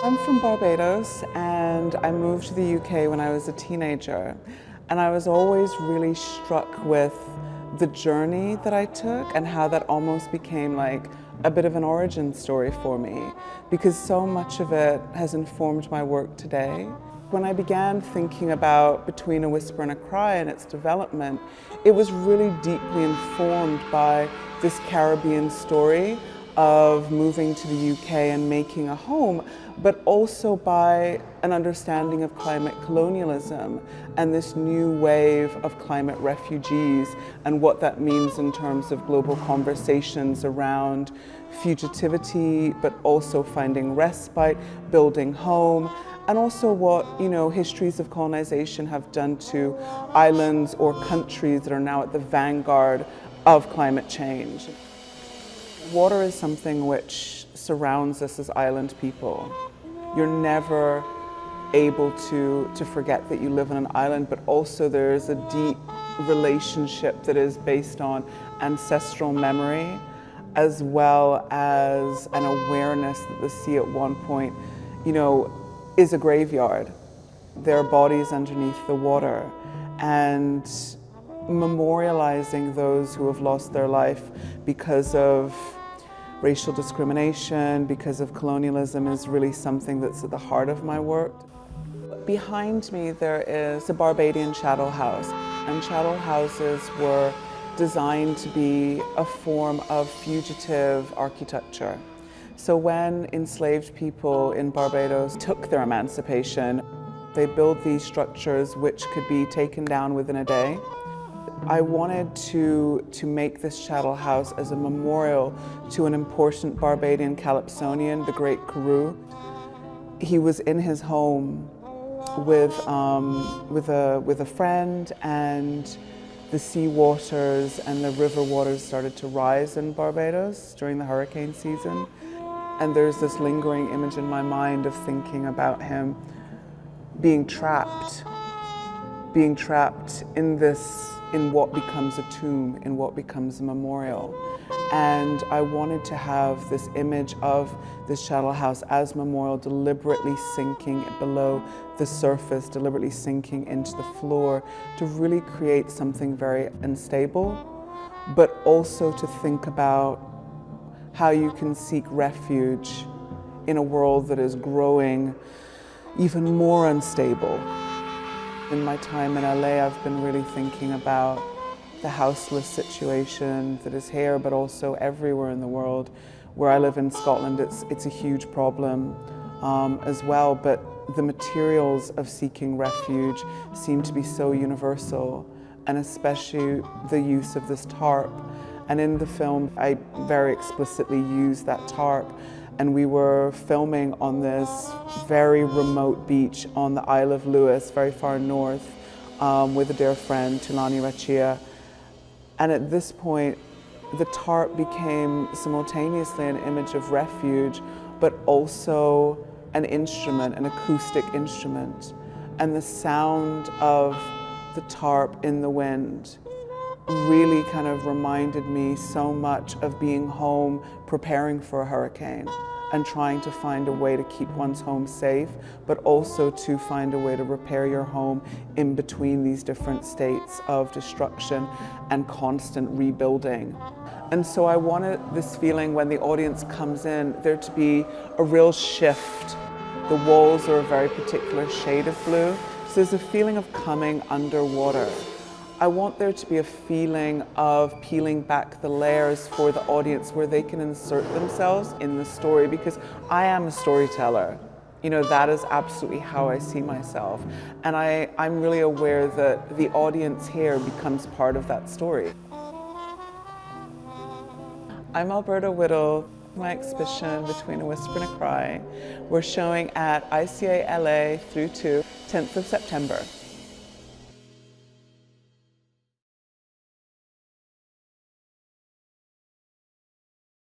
I'm from Barbados and I moved to the UK when I was a teenager, and I was always really struck with the journey that I took and how that almost became like a bit of an origin story for me, because so much of it has informed my work today. When I began thinking about Between a Whisper and a Cry and its development, it was really deeply informed by this Caribbean story of moving to the UK and making a home, but also by an understanding of climate colonialism and this new wave of climate refugees and what that means in terms of global conversations around fugitivity, but also finding respite, building home, and also what, histories of colonization have done to islands or countries that are now at the vanguard of climate change. Water is something which surrounds us as island people. You're never able to forget that you live on an island, but also there's a deep relationship that is based on ancestral memory, as well as an awareness that the sea at one point, is a graveyard. There are bodies underneath the water, and memorializing those who have lost their life because of racial discrimination, because of colonialism, is really something that's at the heart of my work. Behind me there is a Barbadian chattel house, and chattel houses were designed to be a form of fugitive architecture. So when enslaved people in Barbados took their emancipation, they built these structures which could be taken down within a day. I wanted to make this chattel house as a memorial to an important Barbadian Calypsonian, the great Carew. He was in his home with a friend, and the sea waters and the river waters started to rise in Barbados during the hurricane season. And there's this lingering image in my mind of thinking about him being trapped in what becomes a tomb, in what becomes a memorial. And I wanted to have this image of this chattel house as memorial deliberately sinking below the surface, deliberately sinking into the floor, to really create something very unstable, but also to think about how you can seek refuge in a world that is growing even more unstable. In my time in LA, I've been really thinking about the houseless situation that is here, but also everywhere in the world. Where I live in Scotland, it's a huge problem as well, but the materials of seeking refuge seem to be so universal, and especially the use of this tarp. And in the film, I very explicitly used that tarp. And we were filming on this very remote beach on the Isle of Lewis, very far north, with a dear friend, Tulani Rachia. And at this point, the tarp became simultaneously an image of refuge, but also an instrument, an acoustic instrument. And the sound of the tarp in the wind really kind of reminded me so much of being home, preparing for a hurricane, and trying to find a way to keep one's home safe, but also to find a way to repair your home in between these different states of destruction and constant rebuilding. And so I wanted this feeling when the audience comes in, there to be a real shift. The walls are a very particular shade of blue, so there's a feeling of coming underwater. I want there to be a feeling of peeling back the layers for the audience where they can insert themselves in the story, because I am a storyteller. That is absolutely how I see myself. And I'm really aware that the audience here becomes part of that story. I'm Alberta Whittle. My exhibition, Between a Whisper and a Cry, we're showing at ICA LA through to 10th of September.